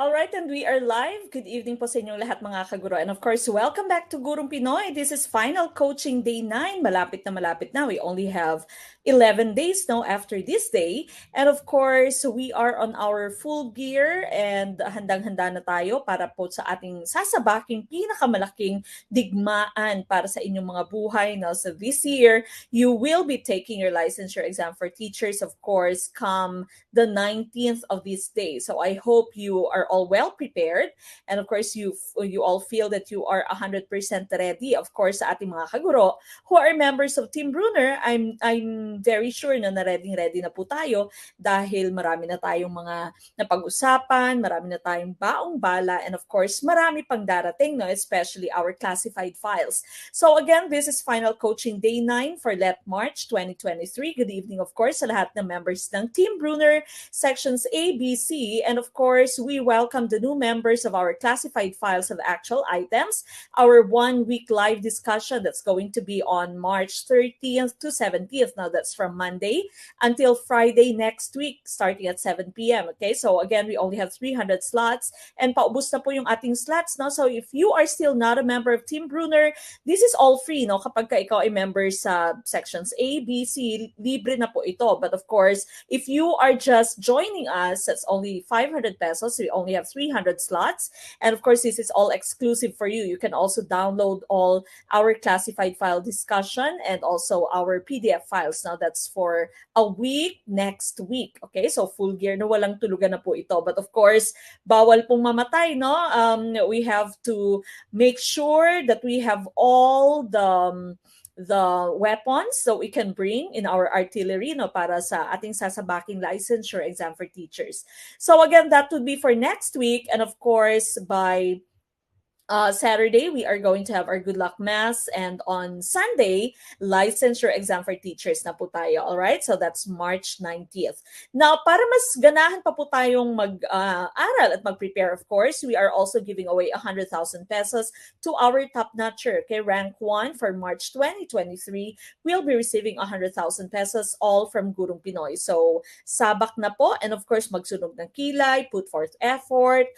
Alright, and we are live. Good evening po sa inyong lahat mga kaguro. And of course, welcome back to Gurong Pinoy. This is final coaching day 9. Malapit na. We only have 11 days now after this day. And of course, we are on our full gear and handang-handa na tayo para po sa ating sasabaking pinakamalaking digmaan para sa inyong mga buhay. Now, so this year, you will be taking your licensure exam for teachers, of course, come the 19th of this day. So I hope you are all well prepared, and of course you all feel that you are 100% ready. Of course, sa ating mga kaguro who are members of Team Brunner, I'm very sure na ready na po tayo dahil marami na tayong mga napag-usapan, marami na tayong baong bala, and of course marami pang darating, no, especially our classified files. So again, this is final coaching day 9 for Let March 2023. Good evening, of course, sa lahat ng members ng Team Brunner sections A, B, C, and of course we welcome the new members of our classified files of actual items, our 1 week live discussion that's going to be on March 30th to 70th. Now that's from Monday until Friday next week starting at 7 p.m. Okay, so again, we only have 300 slots and paubos na po yung ating slots, no? So if you are still not a member of Team Brunner, this is all free, no? Kapag ka ikaw ay member sa sections A, B, C, libre na po ito. But of course, if you are just joining us, that's only 500 pesos. We only have 300 slots. And of course, this is all exclusive for you. You can also download all our classified file discussion and also our PDF files. Now, that's for a week next week. Okay, so full gear na, walang tulugan na po ito. But of course, bawal pong mamatay, no? We have to make sure that we have all the weapons so we can bring in our artillery, no, para sa ating sasabaking licensure exam for teachers. So again, that would be for next week, and of course by Saturday, we are going to have our good luck mass, and on Sunday, licensure exam for teachers na po tayo. Alright, so that's March 19th. Now, para mas ganahan pa po tayong mag-aral at mag-prepare, of course, we are also giving away 100,000 pesos to our top-notcher. Okay, rank 1 for March 2023, we'll be receiving 100,000 pesos all from Gurong Pinoy. So, sabak na po, and of course, magsunog ng kilay, put forth effort,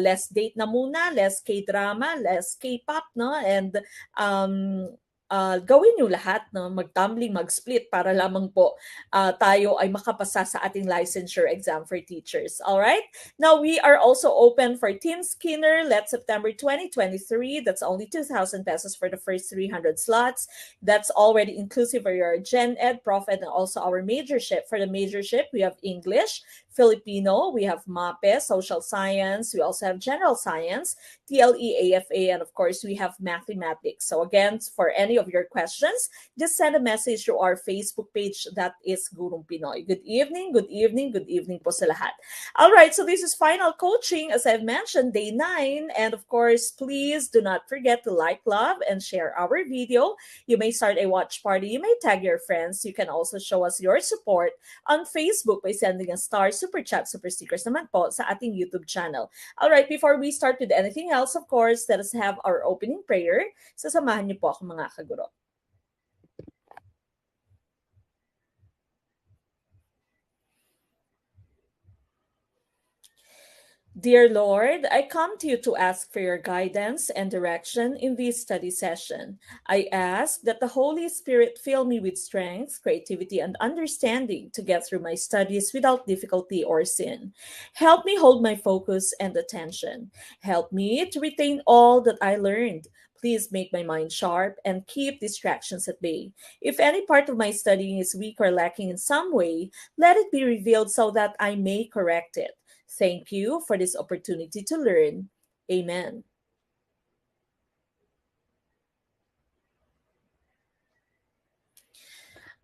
less date na muna, less K-drama, less K-pop, no? And gawin nyo lahat, no? Mag-tumbling, mag-split para lamang po tayo ay makapasa sa ating licensure exam for teachers. Alright? Now, we are also open for Team Skinner, Let September 2023. That's only 2,000 pesos for the first 300 slots. That's already inclusive for your Gen Ed, Prof, and also our majorship. For the majorship, we have English, Filipino, we have MAPE, Social Science, we also have General Science, TLE, AFA, and of course, we have Mathematics. So again, for any of your questions, just send a message to our Facebook page, that is Gurong Pinoy. Good evening po sa lahat. All right, so this is final coaching, as I've mentioned, day 9, and of course, please do not forget to like, love, and share our video. You may start a watch party, you may tag your friends, you can also show us your support on Facebook by sending a star, super chat, super stickers naman po sa ating YouTube channel. Alright, before we start with anything else, of course, let us have our opening prayer. Sasamahan niyo po ako mga kaguro. Dear Lord, I come to you to ask for your guidance and direction in this study session. I ask that the Holy Spirit fill me with strength, creativity, and understanding to get through my studies without difficulty or sin. Help me hold my focus and attention. Help me to retain all that I learned. Please make my mind sharp and keep distractions at bay. If any part of my studying is weak or lacking in some way, let it be revealed so that I may correct it. Thank you for this opportunity to learn. Amen.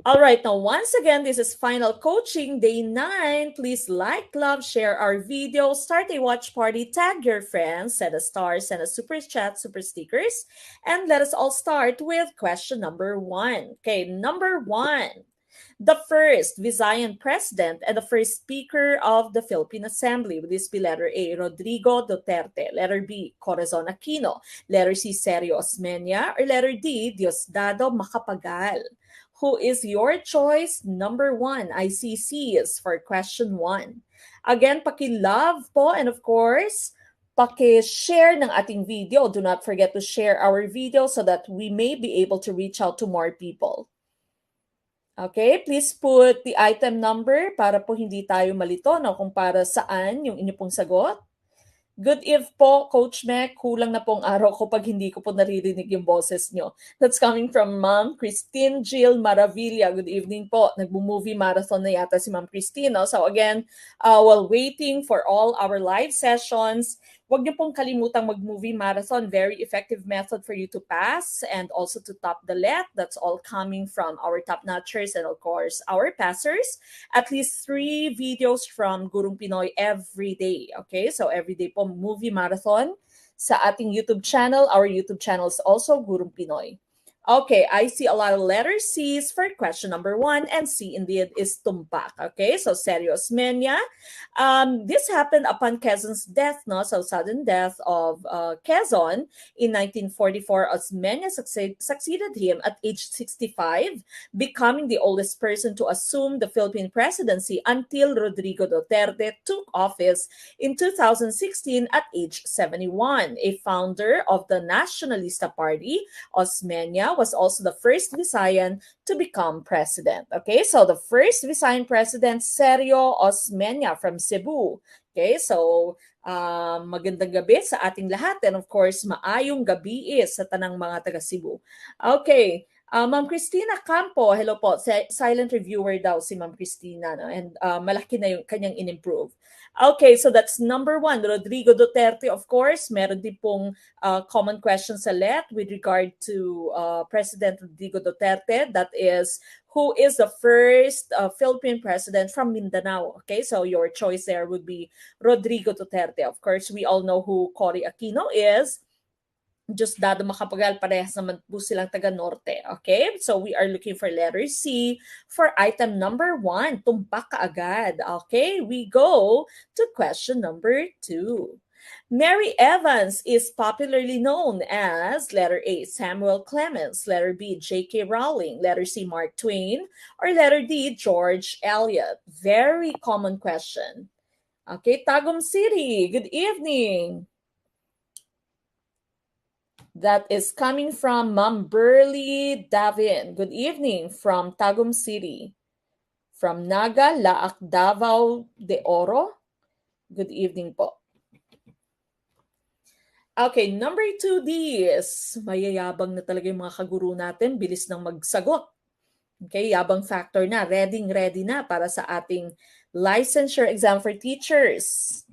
All right, now once again, this is final coaching day 9. Please like, love, share our video, start a watch party, tag your friends, send a star, send a super chat, super stickers, and let us all start with question number 1. Okay, number 1. The first Visayan president and the first speaker of the Philippine Assembly. Would this be letter A, Rodrigo Duterte, letter B, Corazon Aquino, letter C, Sergio Osmeña, or letter D, Diosdado Macapagal? Who is your choice? Number 1, ICC is for question 1. Again, paki-love po, and of course, paki-share ng ating video. Do not forget to share our video so that we may be able to reach out to more people. Okay, please put the item number para po hindi tayo malito kung para saan yung inyo pong sagot. Good eve po, Coach Mac. Kulang na pong araw ko pag hindi ko po naririnig yung boses nyo. That's coming from Ma'am Christine Jill Maravilla. Good evening po. Nagbo-movie marathon na yata si Ma'am Christine. No? So again, while waiting for all our live sessions, huwag niyo pong kalimutang mag-movie marathon. Very effective method for you to pass and also to top the let. That's all coming from our top-notchers and of course, our passers. At least 3 videos from Gurong Pinoy every day. Okay, so every day po movie marathon sa ating YouTube channel. Our YouTube channel is also Gurong Pinoy. Okay, I see a lot of letter C's for question number 1, and C indeed is tumpak. Okay, so serious mania. This happened upon Quezon's death, no? So sudden death of Quezon in 1944. Osmeña succeeded him at age 65, becoming the oldest person to assume the Philippine presidency until Rodrigo Duterte took office in 2016 at age 71. A founder of the Nacionalista Party, Osmeña was also the first Visayan to become president. Okay, so the first Visayan president, Sergio Osmeña from Cebu. Okay, so magandang gabi sa ating lahat, and of course, maayong gabi sa tanang mga taga Cebu. Okay, Ma'am Christina Campo, hello po. Silent reviewer daw si Ma'am Christina, no? And malaki na yung kanyang in-improve. Okay, so that's number 1. Rodrigo Duterte, of course. Meron din pong common question sa LET with regard to President Rodrigo Duterte. That is, who is the first Philippine president from Mindanao? Okay, so your choice there would be Rodrigo Duterte. Of course, we all know who Cory Aquino is. Just dado makapagal, parehas naman po silang taga-norte. Okay? So we are looking for letter C for item number 1. Tumpak ka agad. Okay? We go to question number 2. Mary Evans is popularly known as letter A, Samuel Clemens, letter B, J.K. Rowling, letter C, Mark Twain, or letter D, George Eliot. Very common question. Okay, Tagum City, good evening. That is coming from Ma'am Burley Davin. Good evening from Tagum City. From Naga, Laak, Davao de Oro. Good evening po. Okay, number 2 is mayayabang na talaga yung mga kaguro natin. Bilis nang magsagot. Okay, yabang factor na. Ready na para sa ating licensure exam for teachers.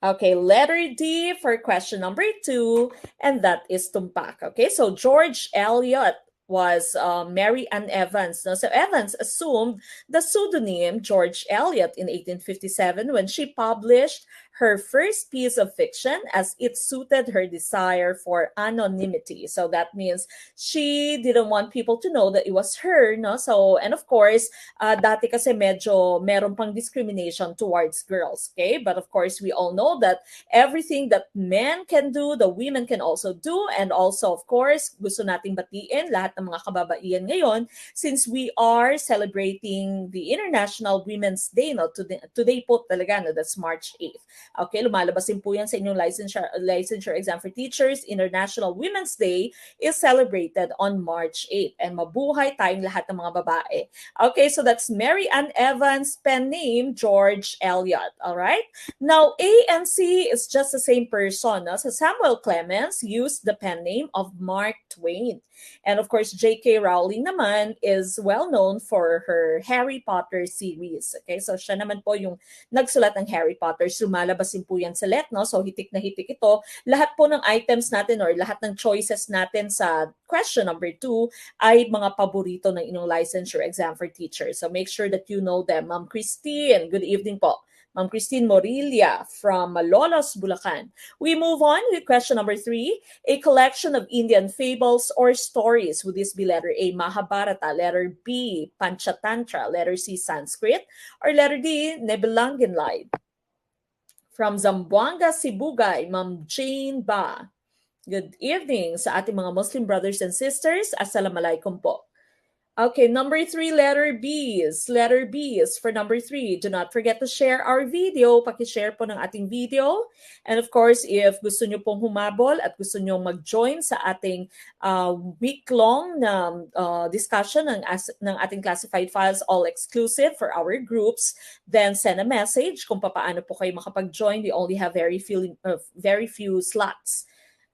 Okay, letter D for question number 2, and that is tumpak. Okay, so George Eliot was Mary Ann Evans. No? So Evans assumed the pseudonym George Eliot in 1857 when she published her first piece of fiction as it suited her desire for anonymity. So that means she didn't want people to know that it was her, no? So, and of course, dati kasi medyo meron pang discrimination towards girls, okay? But of course, we all know that everything that men can do, the women can also do. And also, of course, gusto nating batiin lahat ng mga kababaihan ngayon since we are celebrating the International Women's Day, no? Today po talaga, no? That's March 8th. Okay, lumalabas din po yan sa inyong licensure exam for teachers. International Women's Day is celebrated on March 8th. And mabuhay tayong lahat ng mga babae. Okay, so that's Mary Ann Evans, pen name George Eliot. All right? Now, A and C is just the same person. No? So Samuel Clemens used the pen name of Mark Twain. And of course, J.K. Rowling naman is well known for her Harry Potter series. Okay, so siya naman po yung nagsulat ng Harry Potter. Lumalabas din po yan sa LET, no? So hitik na hitik ito. Lahat po ng items natin or lahat ng choices natin sa question number 2 ay mga paborito ng inyong licensure exam for teachers. So make sure that you know them. Ma'am Christine, good evening po. Ma'am Christine Morilla from Malolos, Bulacan. We move on with question number 3. A collection of Indian fables or stories. Would this be letter A, Mahabharata, letter B, Panchatantra, letter C, Sanskrit, or letter D, Nibelungenlied? From Zamboanga, Sibugay, Ma'am Jane Ba. Good evening sa ating mga Muslim brothers and sisters. Assalamualaikum po. Okay, number 3, letter B's. Letter B's for number 3. Do not forget to share our video. Paki-share po ng ating video. And of course, if gusto nyo pong humabol at gusto nyo mag-join sa ating week-long na discussion ng ating classified files, all exclusive for our groups, then send a message kung paano po kayo makapag-join. We only have very few slots.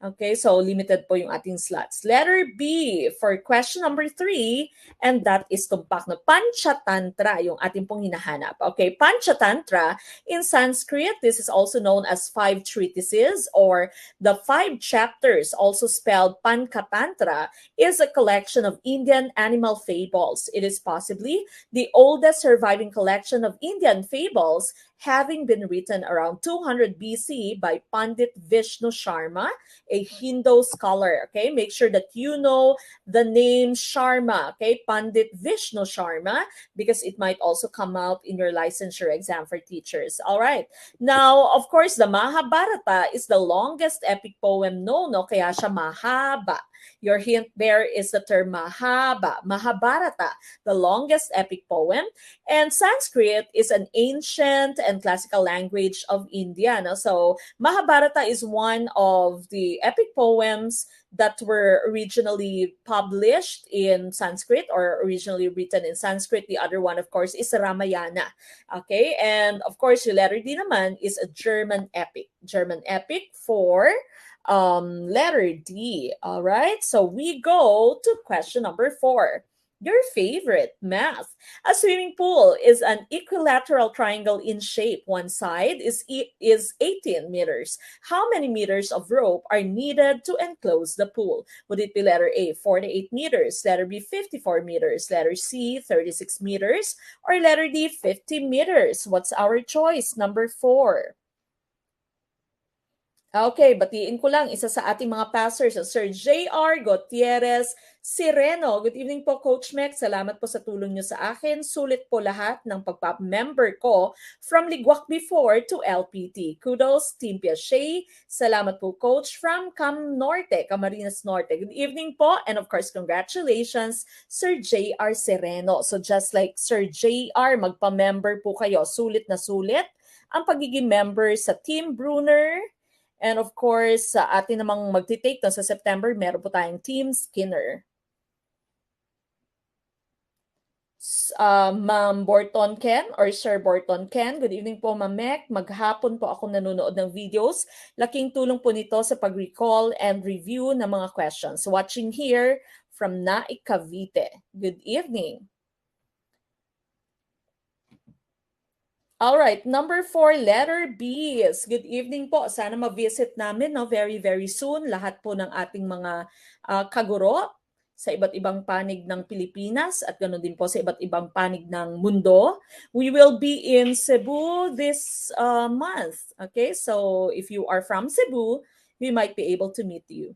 Okay, so limited po yung ating slots. Letter B for question number 3, and that is tumpak na Panchatantra, yung ating pong hinahanap. Okay, Panchatantra, in Sanskrit, this is also known as 5 treatises or the 5 chapters, also spelled Panchatantra, is a collection of Indian animal fables. It is possibly the oldest surviving collection of Indian fables, having been written around 200 BC by Pandit Vishnu Sharma, a Hindu scholar. Okay, make sure that you know the name Sharma, okay, Pandit Vishnu Sharma, because it might also come out in your licensure exam for teachers. All right. Now, of course, the Mahabharata is the longest epic poem known, no? Kaya siya mahaba. Your hint there is the term Mahaba, Mahabharata, the longest epic poem. And Sanskrit is an ancient and classical language of India. No? So Mahabharata is one of the epic poems that were originally published in Sanskrit or originally written in Sanskrit. The other one, of course, is Ramayana. Okay, and of course, yung letter D naman is a German epic. German epic for letter D. All right, so we go to question number 4. Your favorite, math. A swimming pool is an equilateral triangle in shape. One side is 18 meters. How many meters of rope are needed to enclose the pool? Would it be letter A, 48 meters, letter B, 54 meters, letter C, 36 meters, or letter D, 50 meters? What's our choice? Number 4. Okay, batiin ko lang isa sa ating mga passers, Sir J.R. Gutierrez Sireno. Good evening po, Coach Mek. Salamat po sa tulong nyo sa akin. Sulit po lahat ng pagpap-member ko from Ligwak before to LPT. Kudos, Team Piache. Salamat po, Coach, from Cam Norte, Camarines Norte. Good evening po, and of course, congratulations, Sir J.R. Sireno. So just like Sir J.R., magpa-member po kayo. Sulit na sulit ang pagiging member sa Team Brunner. And of course, sa atin namang magti-take no, sa September, meron po tayong Team Skinner. Ma'am Borton Ken or Sir Borton Ken, good evening po, Ma'am Mek. Maghapon po ako nanonood ng videos. Laking tulong po nito sa pag-recall and review ng mga questions. Watching here from Naik Cavite. Good evening. All right, number 4, letter B. Good evening po. Sana ma-visit namin no, very, very soon lahat po ng ating mga kaguro sa iba't ibang panig ng Pilipinas at ganoon din po sa iba't ibang panig ng mundo. We will be in Cebu this month. Okay, so if you are from Cebu, we might be able to meet you.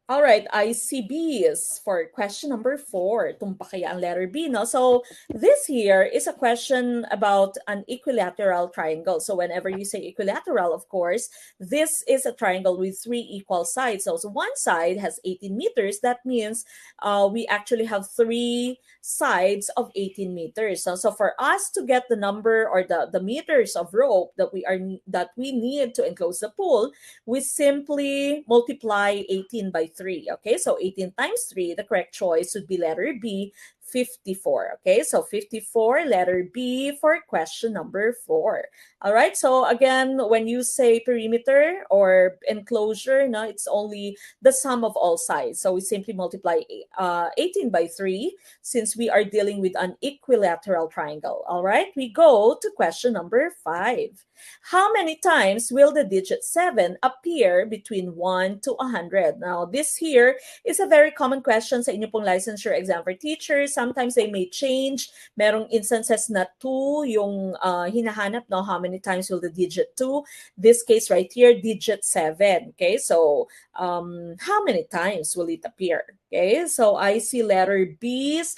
All right, ICBs for question number 4. Tumpa kaya ang letter B, no? So this here is a question about an equilateral triangle. So whenever you say equilateral, of course, this is a triangle with 3 equal sides. So one side has 18 meters. That means we actually have 3 sides of 18 meters. So for us to get the number or the meters of rope that we need to enclose the pool, we simply multiply 18 by 3. Okay, so 18 times 3, the correct choice would be letter B, 54. Okay, so 54, letter B for question number 4. All right, so again, when you say perimeter or enclosure, no, it's only the sum of all sides. So we simply multiply 18 by 3 since we are dealing with an equilateral triangle. All right, we go to question number 5. How many times will the digit 7 appear between 1 to 100? Now, this here is a very common question sa inyo pong licensure exam for teachers. Sometimes they may change. Merong instances na 2 yung hinahanap, no? How many times will the digit 2? This case right here, digit 7. Okay, so how many times will it appear? Okay, so I see letter B's.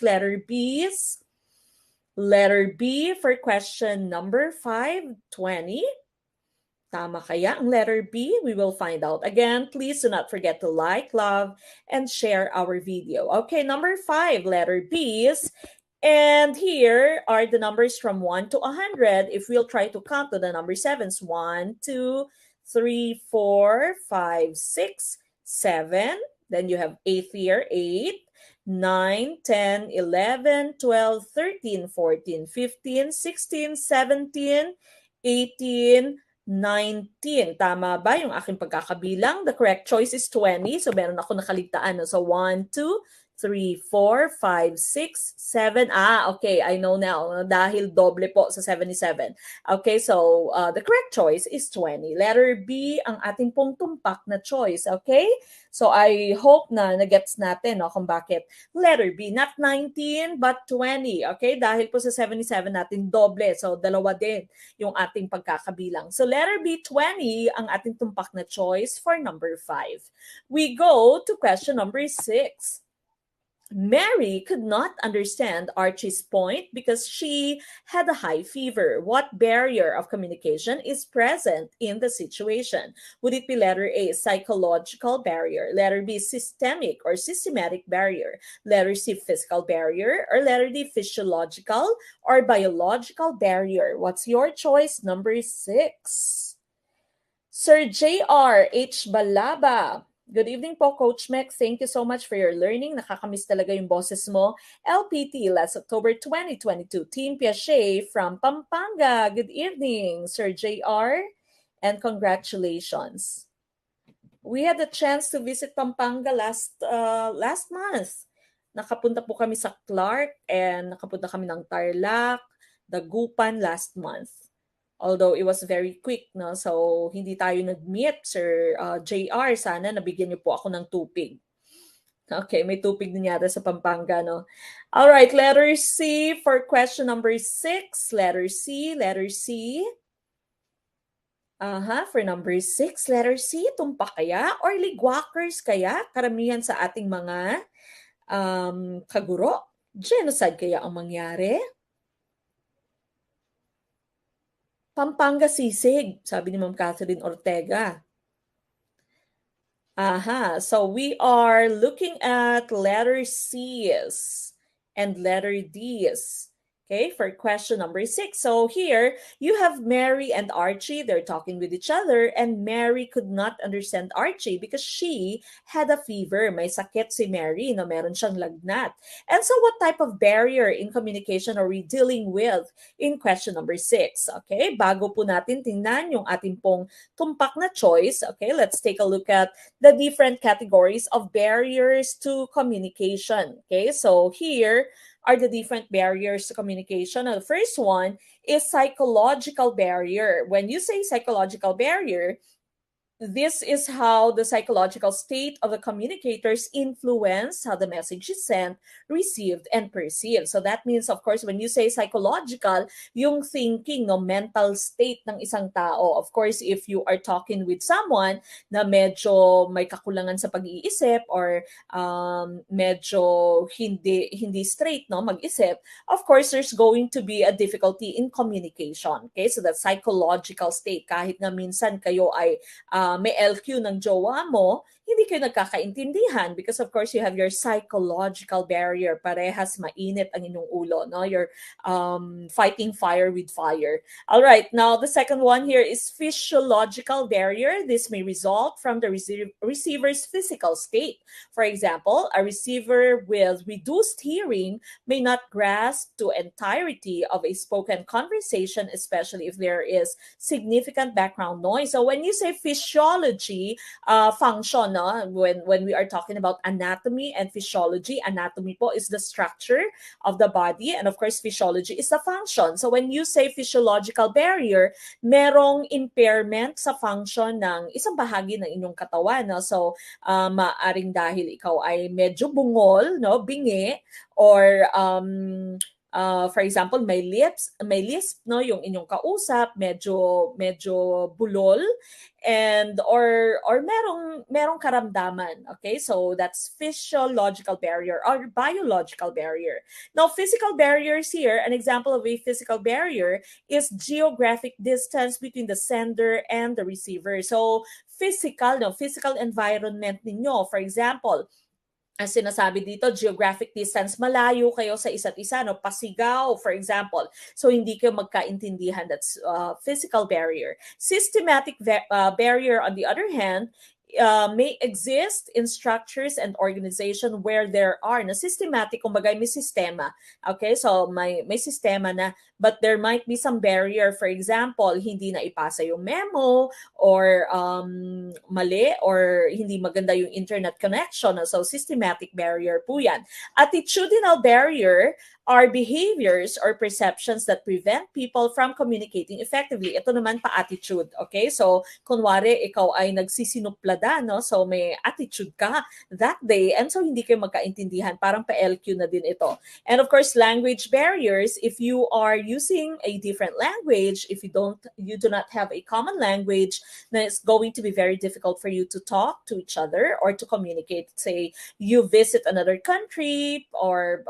Letter B for question number 5, 20. Tama kaya ang letter B? We will find out. Again, please do not forget to like, love, and share our video. Okay, number 5, letter B's. And here are the numbers from 1 to 100. If we'll try to count to the number 7s, 1, 2, 3, 4, 5, 6, 7. Then you have 8 here, 8. 9, 10, 11, 12, 13, 14, 15, 16, 17, 18, 19. Tama ba yung aking pagkakabilang? The correct choice is 20. So, meron ako nakaligtaan. No? So, 1, 2, 3, 4, 5, 6, 7. Okay. I know now. Dahil doble po sa 77. Okay. So, the correct choice is 20. Letter B ang ating pong tumpak na choice. Okay. So, I hope na nagets natin no, kung bakit letter B. Not 19, but 20. Okay. Dahil po sa 77 natin doble. So, dalawa din yung ating pagkakabilang. So, letter B, 20 ang ating tumpak na choice for number 5. We go to question number 6. Mary could not understand Archie's point because she had a high fever. What barrier of communication is present in the situation? Would it be letter A, psychological barrier, letter B, systemic or systematic barrier, letter C, physical barrier, or letter D, physiological or biological barrier? What's your choice? Number 6. Sir J.R. H. Balaba. Good evening po, Coach Mex. Thank you so much for your learning. Nakakamiss talaga yung boses mo. LPT, last October 2022. Team Piaget from Pampanga. Good evening, Sir JR. And congratulations. We had a chance to visit Pampanga last month. Nakapunta po kami sa Clark and nakapunta kami ng Tarlac, Dagupan last month. Although it was very quick, no? So, hindi tayo nag-meet, Sir JR. Sana nabigyan niyo po ako ng tupig. Okay, may tupig din yata sa Pampanga, no? All right, letter C for question number 6. Letter C, letter C. For number 6, letter C, tumpak kaya or ligwalkers kaya? Karamihan sa ating mga kaguro. Genocide kaya ang mangyari? Pampanga sisig, sabi ni Ma'am Catherine Ortega. So we are looking at letter C's and letter D's. Okay, for question number 6. So here, you have Mary and Archie. They're talking with each other and Mary could not understand Archie because she had a fever. May sakit si Mary, no? Meron siyang lagnat. And so what type of barrier in communication are we dealing with in question number 6? Okay, bago po natin tingnan yung ating pong tumpak na choice, okay, let's take a look at the different categories of barriers to communication. Okay, so here are the different barriers to communication. Now, the first one is psychological barrier. When you say psychological barrier, this is how the psychological state of the communicators influence how the message is sent, received, and perceived. So that means, of course, when you say psychological, yung thinking, no, mental state ng isang tao. Of course, if you are talking with someone na medyo may kakulangan sa pag-iisip or medyo hindi straight, no, mag-isip, of course, there's going to be a difficulty in communication. Okay, so that psychological state, kahit na minsan kayo ay may LQ ng jowa mo, hindi kayo nagkakaintindihan because of course you have your psychological barrier. Parehas mainit ang inyong ulo, no? You're fighting fire with fire. All right, now the second one here is physiological barrier. This may result from the receiver's physical state. For example, a receiver with reduced hearing may not grasp the entirety of a spoken conversation, especially if there is significant background noise. So when you say physiology function, no? When we are talking about anatomy and physiology, anatomy po is the structure of the body and of course physiology is the function. So when you say physiological barrier, merong impairment sa function ng isang bahagi ng inyong katawan, no? So maaring dahil ikaw ay medyo bungol, no, bingi, or For example, may lisp, no, yung inyong kausap, medyo bulol, and or merong karamdaman. Okay, so that's physiological barrier or biological barrier. Now, physical barriers here, an example of a physical barrier is geographic distance between the sender and the receiver. So physical, no, physical environment ninyo. For example, ang sinasabi dito, geographic distance, malayo kayo sa isa't isa, no? Pasigaw, for example. So, hindi kayo magkaintindihan. That's physical barrier. Systematic barrier, on the other hand, may exist in structures and organization where there are na systematic, kumbaga may sistema. Okay, so may sistema na, but there might be some barrier. For example, hindi na ipasa yung memo, or mali, or hindi maganda yung internet connection. So systematic barrier po yan. Attitudinal barrier are behaviors or perceptions that prevent people from communicating effectively. Ito naman pa-attitude, okay? So, kunwari, ikaw ay nagsisinuplada, no? So, may attitude ka that day, and so hindi kayo magkaintindihan. Parang pa-LQ na din ito. And of course, language barriers, if you are using a different language, if you do not have a common language, then it's going to be very difficult for you to talk to each other or to communicate. Say, you visit another country, or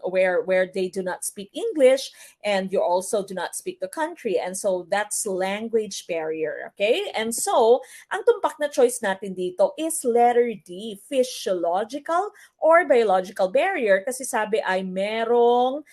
where they do not speak English, and you also do not speak the country, and so that's language barrier. Okay, and so ang tumpak na choice natin dito is letter D, physiological or biological barrier, kasi sabi ay merong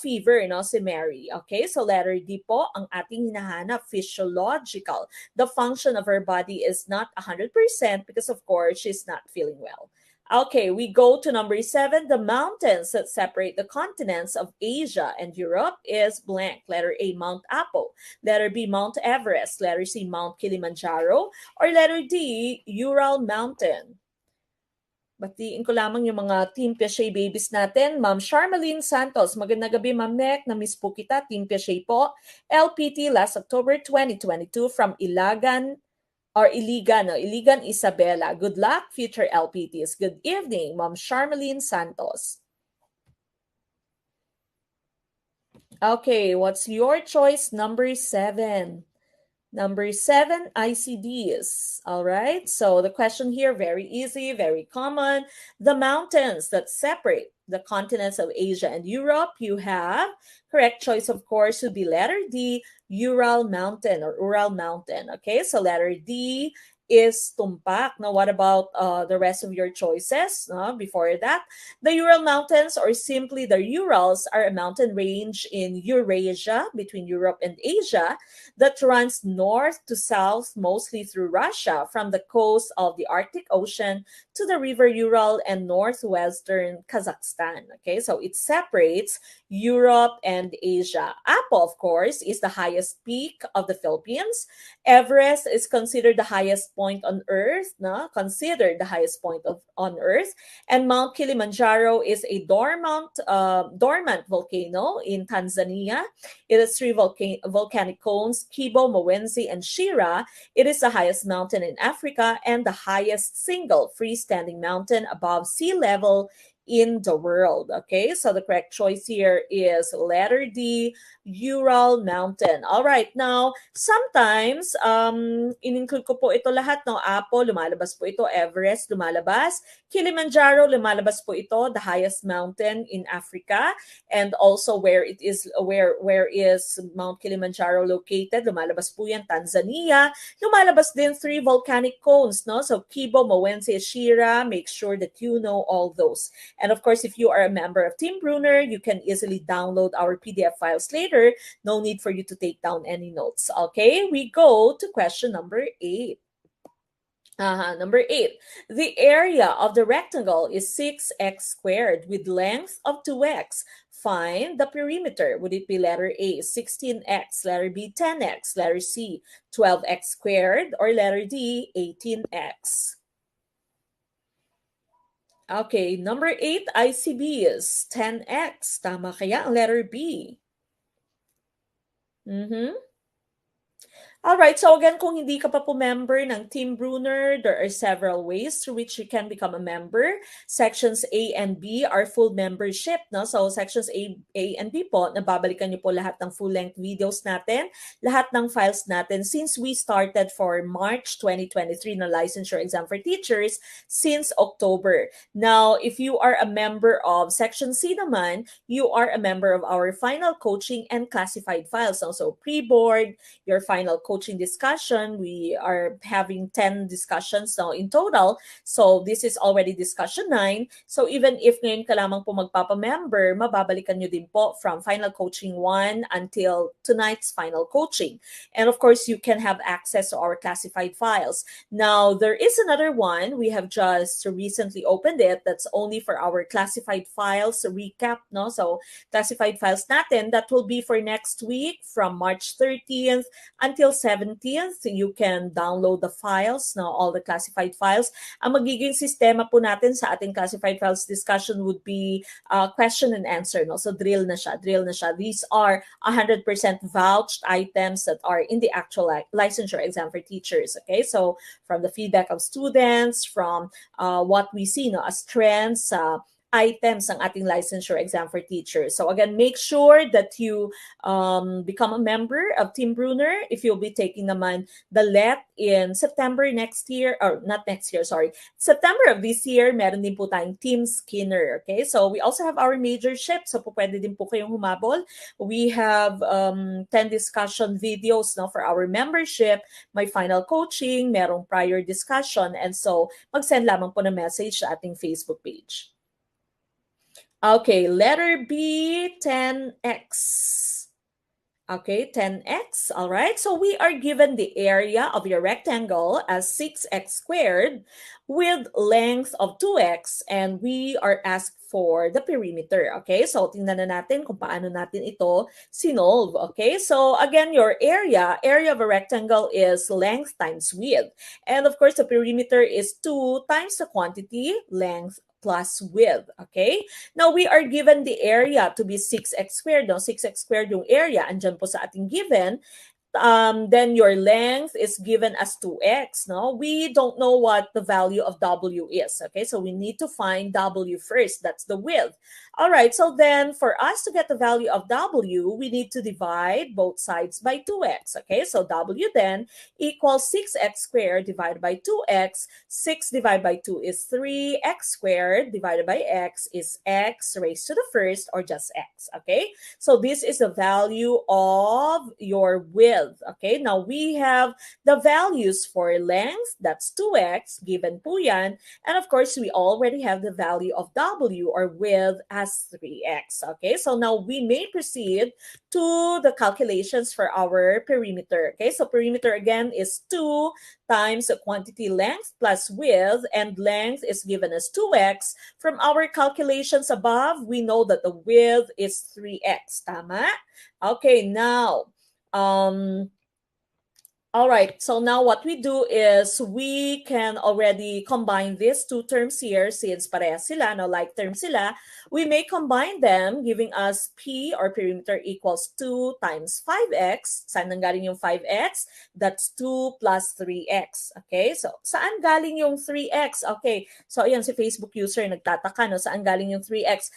fever, no, si Mary. Okay, so letter D po ang ating hinahanap, physiological. The function of her body is not 100% because of course she's not feeling well. Okay, we go to number 7. The mountains that separate the continents of Asia and Europe is blank. Letter A, Mount Apo. Letter B, Mount Everest. Letter C, Mount Kilimanjaro. Or letter D, Ural Mountain. Batiin ko lamang yung mga Team Piaget babies natin. Ma'am Charmaline Santos, magandang gabi, Ma'am Nek. Na-miss po kita. Team Piaget po. LPT last October 2022 from Iligan, Isabela. Good luck, future LPTs. Good evening, Ma'am Charmaline Santos. Okay, what's your choice? Number 7. Number 7, ICDs. All right, so the question here, very easy, very common. The mountains that separate the continents of Asia and Europe, you have, correct choice, of course, would be letter D, Ural Mountain or Ural Mountain. Okay, so letter D is tumpak. Now, what about the rest of your choices? Before that, the Ural Mountains, or simply the Urals, are a mountain range in Eurasia, between Europe and Asia, that runs north to south, mostly through Russia, from the coast of the Arctic Ocean to the river Ural and northwestern Kazakhstan. Okay, so it separates Europe and Asia. Apo, of course, is the highest peak of the Philippines. Everest is considered the highest point on Earth, considered the highest point on Earth. And Mount Kilimanjaro is a dormant volcano in Tanzania. It has 3 volcanic cones, Kibo, Mowenzi, and Shira. It is the highest mountain in Africa and the highest single freestanding mountain above sea level in the world. Okay, so the correct choice here is letter D, Ural Mountain. All right, now, sometimes, in-include ko po ito lahat, no? Apo, lumalabas po ito. Everest, lumalabas. Kilimanjaro, lumalabas po ito, the highest mountain in Africa. And also where is Mount Kilimanjaro located? Lumalabas po yan, Tanzania. Lumalabas din 3 volcanic cones, no? So Kibo, Mowenzi, Shira, make sure that you know all those. And of course, if you are a member of Team Bruner, you can easily download our PDF files later. No need for you to take down any notes. Okay, we go to question number 8. Number 8. The area of the rectangle is 6x squared with length of 2x. Find the perimeter. Would it be letter A, 16x, letter B, 10x, letter C, 12x squared, or letter D, 18x? Okay, number 8, ICB is 10x. Tama kaya ang letter B? Alright, so again, kung hindi ka pa po member ng Team Bruner, there are several ways through which you can become a member. Sections A and B are full membership, no? So sections A and B po, nababalikan niyo po lahat ng full-length videos natin, lahat ng files natin since we started for March 2023 na licensure exam for teachers since October. Now, if you are a member of Section C naman, you are a member of our final coaching and classified files. So pre-board, your final coaching discussion. We are having 10 discussions now in total. So this is already discussion 9. So even if ngayon ka lamang po magpapa-member, mababalikan nyo din po from final coaching 1 until tonight's final coaching. And of course, you can have access to our classified files. Now, there is another one. We have just recently opened it. That's only for our classified files recap, no? So classified files natin, that will be for next week from March 30th until 17th. You can download the files, no, all the classified files. Ang magiging sistema po natin sa ating classified files discussion would be question and answer, no? So drill na siya. These are 100% vouched items that are in the actual licensure exam for teachers, okay? So from the feedback of students, from what we see, no, as trends, items ng ating licensure exam for teachers. So again, make sure that you become a member of Team Bruner if you'll be taking naman the LET in September next year, or not next year, sorry. September of this year, meron din po tayong Team Skinner, okay? So we also have our majorship, so po pwede din po kayong humabol. We have 10 discussion videos, no, for our membership, may final coaching, merong prior discussion, and so mag-send lamang po na message sa ating Facebook page. Okay, letter B, 10x. Okay, 10x, all right? So we are given the area of your rectangle as 6x squared with length of 2x, and we are asked for the perimeter, okay? So tingnan na natin kung paano natin ito sinolve, okay? So again, your area of a rectangle is length times width. And of course, the perimeter is 2 times the quantity, length plus width, okay? Now, we are given the area to be 6x squared. No? 6x squared yung area. Andyan po sa ating given. Then your length is given as 2x. No? We don't know what the value of W is. Okay, so we need to find W first. That's the width. All right, so then for us to get the value of W, we need to divide both sides by 2x. Okay, so W then equals 6x squared divided by 2x. 6 divided by 2 is 3. X squared divided by x is x raised to the first, or just x. Okay, so this is the value of your width. Okay, now we have the values for length, that's 2x, given po yan. And of course, we already have the value of W, or width, as 3x. Okay, so now we may proceed to the calculations for our perimeter. Okay, so perimeter again is 2 times the quantity length plus width, and length is given as 2x. From our calculations above, we know that the width is 3x. Tama? Okay, now, all right, so now what we do is we can already combine these two terms here since parehas sila, no, like terms sila. We may combine them, giving us P, or perimeter, equals 2 times 5x. Saan nanggaling yung 5x? That's 2 plus 3x. Okay, so saan galing yung 3x? Okay, so ayan si Facebook user nagtataka, no, saan galing yung 3x?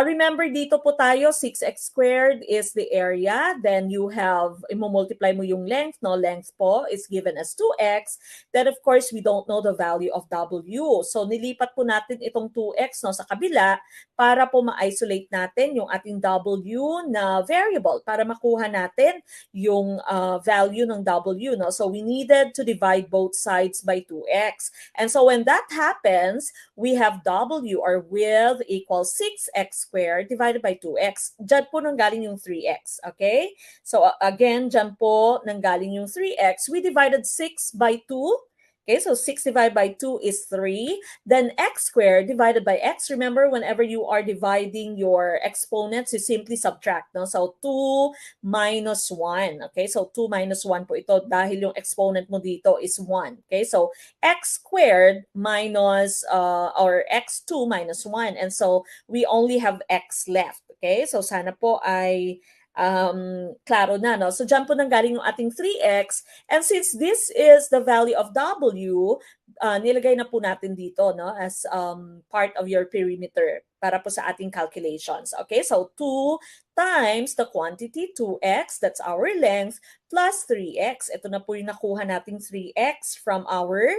Remember dito po tayo, 6x squared is the area. Then you have, imumultiply mo yung length, no, length po is given as 2x. Then of course, we don't know the value of W. So nilipat po natin itong 2x, no, sa kabila para po ma-isolate natin yung ating W na variable para makuha natin yung value ng W. No? So we needed to divide both sides by 2x. And so when that happens, we have W, or width, equals 6x squared divided by 2x. Diyan po nanggaling yung 3x. Okay? So again, diyan po nanggaling yung 3x. We divided 6 by 2. Okay, so 6 divided by 2 is 3. Then x squared divided by x. Remember, whenever you are dividing your exponents, you simply subtract. No? So 2 minus 1. Okay, so 2 minus 1 po ito dahil yung exponent mo dito is 1. Okay, so x squared minus, or x2 minus 1. And so we only have x left. Okay, so sana po ay Klaro na, no? So, dyan po nanggaling yung ating 3x. And since this is the value of W, nilagay na po natin dito, no? As part of your perimeter para po sa ating calculations. Okay, so 2 times the quantity, 2x, that's our length, plus 3x. Ito na po yung nakuha nating 3x from our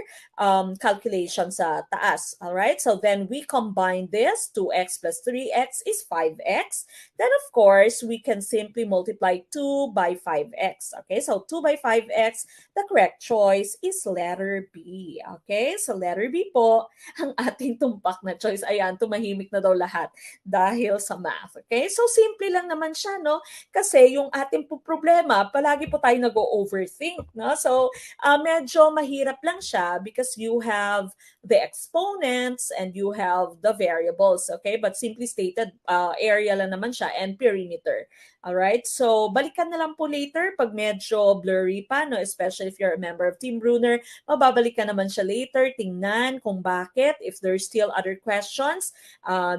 calculation sa taas. Alright, so then we combine this, 2x plus 3x is 5x. Then of course, we can simply multiply 2 by 5x. Okay, so 2 by 5x, the correct choice is letter B. Okay, so letter B po, ang ating tumpak na choice. Ayan, tumahimik na daw lahat dahil sa math. Okay, so simple lang naman siya, no? Kasi yung ating problema, palagi po tayo nag-overthink, no? So, medyo mahirap lang siya because you have the exponents and you have the variables, okay? But simply stated, area lang naman siya and perimeter. Alright, so balikan na lang po later pag medyo blurry pa, no? Especially if you're a member of Team Bruner, mababalikan naman siya later, tingnan kung bakit. If there's still other questions,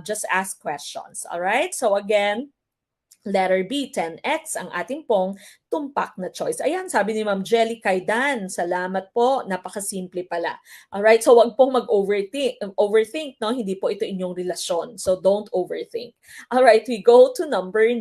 just ask questions. Alright, so again, letter B, 10x ang ating pong tumpak na choice. Ayan, sabi ni Ma'am Jelly Kaidan, salamat po, napakasimple pala. Alright, so wag pong overthink, no? Hindi po ito inyong relasyon. So don't overthink. Alright, we go to number 9.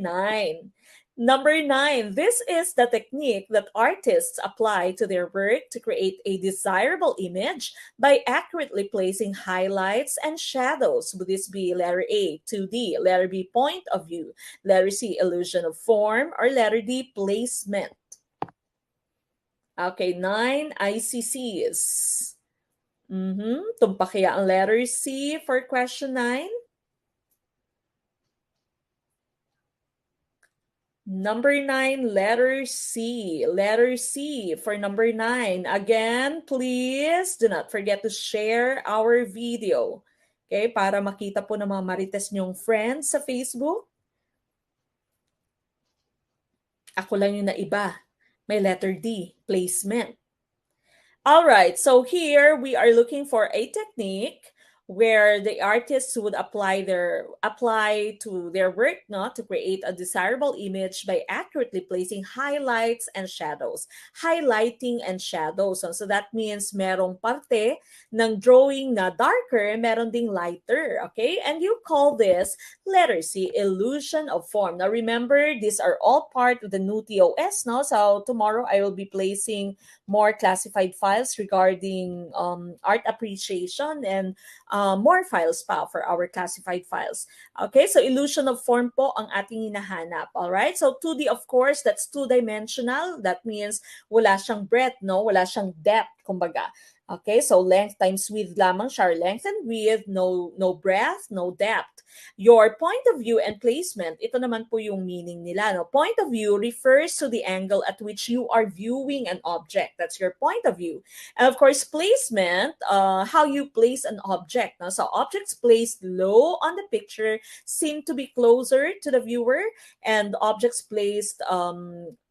Number 9, this is the technique that artists apply to their work to create a desirable image by accurately placing highlights and shadows. Would this be letter A, 2D, letter B, point of view, letter C, illusion of form, or letter D, placement? Okay, 9 ICCs. Tumpak kaya ang letter C for question 9? Number 9, letter C. Letter C for number 9. Again, please do not forget to share our video. Okay, para makita po ng mga marites niyong friends sa Facebook. Ako lang yung naiba. May letter D, placement. All right, so here we are looking for a technique where the artists would apply to their work, no, to create a desirable image by accurately placing highlights and shadows. Highlighting and shadows. So that means merong parte ng drawing na darker, meron ding lighter, okay? And you call this letter C, illusion of form. Now remember, these are all part of the new TOS, no? So tomorrow I will be placing more classified files regarding art appreciation and more files pa for our classified files. Okay, so illusion of form po ang ating hinahanap. Alright, so 2D of course, that's two-dimensional. That means wala siyang breadth, no? Wala siyang depth, kumbaga. Okay, so length times width lamang siya, length and width, no breadth, no depth. Your point of view and placement, ito naman po yung meaning nila. No? Point of view refers to the angle at which you are viewing an object. That's your point of view. And of course, placement, how you place an object. No? So objects placed low on the picture seem to be closer to the viewer, and objects placed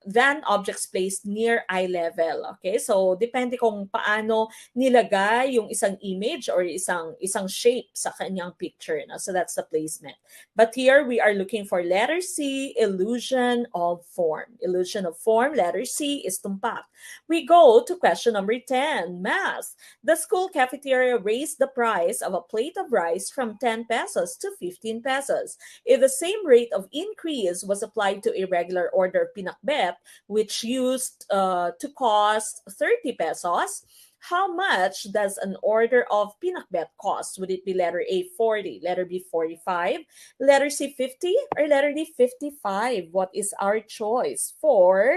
than objects placed near eye level. Okay, so depende kung paano nilagay yung isang image or isang shape sa kanyang picture. No? So that's the placement. But here we are looking for letter C, illusion of form. Illusion of form, letter C is tumpak. We go to question number 10, math. The school cafeteria raised the price of a plate of rice from 10 pesos to 15 pesos. If the same rate of increase was applied to a regular order of pinakbet, which used to cost 30 pesos, how much does an order of pinakbet cost? Would it be letter A, 40, letter B, 45, letter C, 50, or letter D, 55? What is our choice for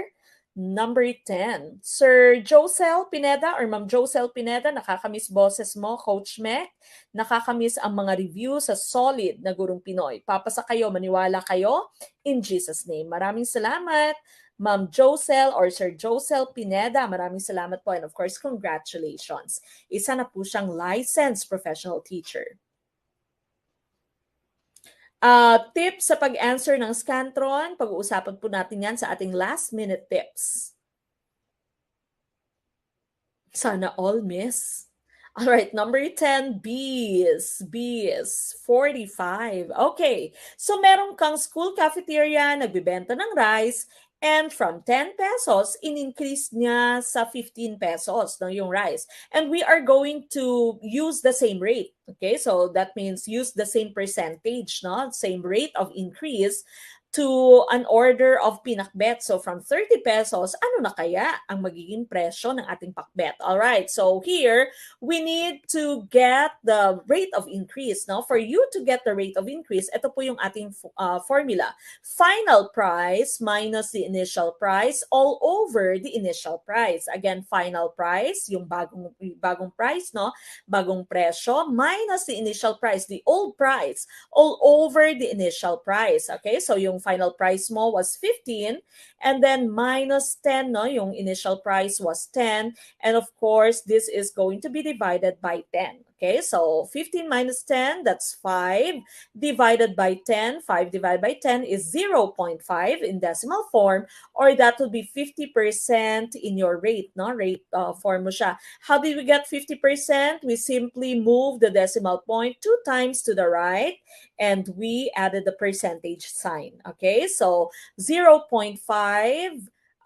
number 10? Sir Josel Pineda or Ma'am Josel Pineda, nakakamiss boses mo, Coach Mec. Nakakamiss ang mga review sa solid na Gurong Pinoy. Papasa kayo, maniwala kayo. In Jesus' name. Maraming salamat. Ma'am Josel or Sir Josel Pineda, maraming salamat po, and of course, congratulations. Isa na po siyang licensed professional teacher. Tips sa pag-answer ng Scantron, pag-uusapan po natin yan sa ating last minute tips. Sana all, miss. All right, number 10, bees. Bees, 45. Okay, so meron kang school cafeteria, nagbibenta ng rice, and from 10 pesos, in-increase niya sa 15 pesos no, yung rice. And we are going to use the same rate. Okay, so that means use the same percentage, no? Same rate of increase to an order of pinakbet. So from 30 pesos, ano na kaya ang magiging presyo ng ating pakbet? All right, so here, we need to get the rate of increase. No? For you to get the rate of increase, ito po yung ating formula. Final price minus the initial price all over the initial price. Again, final price, yung bagong price, no? Bagong presyo, minus the initial price, the old price, all over the initial price. Okay, so yung final price mo was 15, and then minus 10, no? Yung initial price was 10, and of course, this is going to be divided by 10. Okay, so 15 minus 10, that's 5. Divided by 10, 5 divided by 10 is 0.5 in decimal form, or that would be 50% in your rate, no? Rate form mo siya. How did we get 50%? We simply move the decimal point 2 times to the right, and we added the percentage sign. Okay, so 0.5,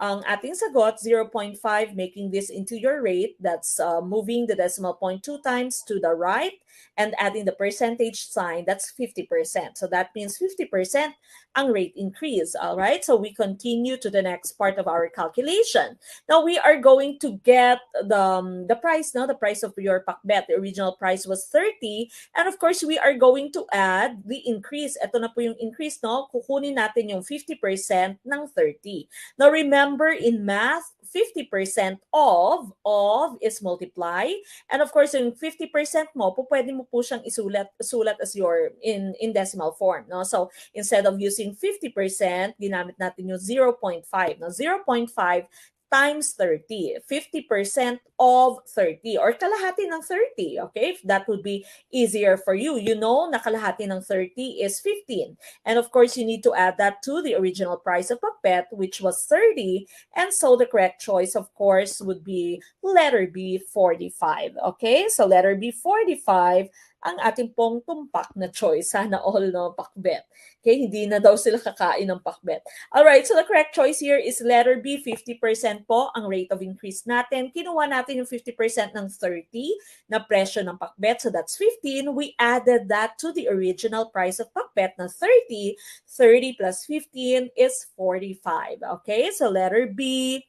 ang ating sagot, 0.5, making this into your rate. That's moving the decimal point 2 times to the right and adding the percentage sign. That's 50%. So that means 50% ang rate increase. All right, so we continue to the next part of our calculation. Now we are going to get the price, no? The price of your pakbet. The original price was 30, and of course we are going to add the increase. Ito na po yung increase, no? Kukunin natin yung 50% ng 30. Now remember, in math, 50% of is multiply, and of course yung 50% mo, pwede mo po siyang isulat as your in decimal form, no? So instead of using 50%, ginamit natin yung 0.5, no? 0.5 times 30, 50% of 30, or kalahati ng 30, okay? That would be easier for you. You know na kalahati ng 30 is 15. And of course, you need to add that to the original price of pakbet, which was 30. And so the correct choice, of course, would be letter B, 45. Okay? So letter B, 45, ang ating pong tumpak na choice. Sana all, no, pakbet. Okay, hindi na daw sila kakain ng pakbet. Alright, so the correct choice here is letter B, 50% po ang rate of increase natin. Kinuha natin yung 50% ng 30 na presyo ng pakbet, so that's 15. We added that to the original price of pakbet na 30. 30 plus 15 is 45. Okay, so letter B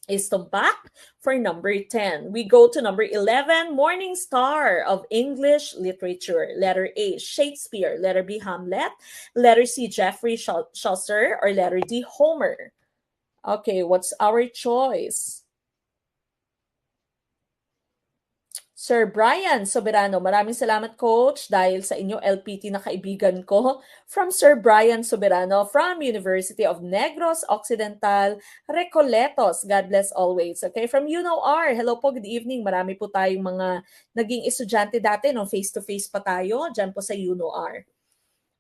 is tumpak for number 10. We go to number 11, Morning Star of English Literature. Letter A, Shakespeare. Letter B, Hamlet. Letter C, Geoffrey Chaucer. Or letter D, Homer. Okay, what's our choice? Sir Brian Soberano, maraming salamat, Coach, dahil sa inyo LPT na kaibigan ko. From Sir Brian Soberano from University of Negros Occidental, Recoletos. God bless always. Okay, from UNOR. Hello po, good evening. Marami po tayong mga naging estudyante dati, no? Face-to-face pa tayo, dyan po sa UNOR.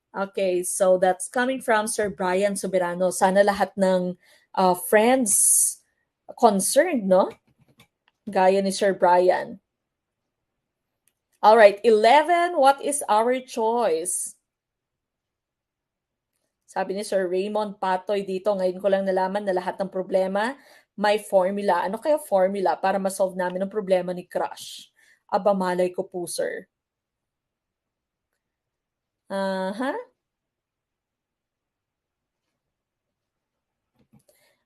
Okay, so that's coming from Sir Brian Soberano. Sana lahat ng friends concerned, no? Gaya ni Sir Brian. All right, 11, what is our choice? Sabi ni Sir Raymond Patoy dito, ngayon ko lang nalaman na lahat ng problema may formula. Ano kaya formula para ma-solve namin ang problema ni Crush? Aba, malay ko po, sir.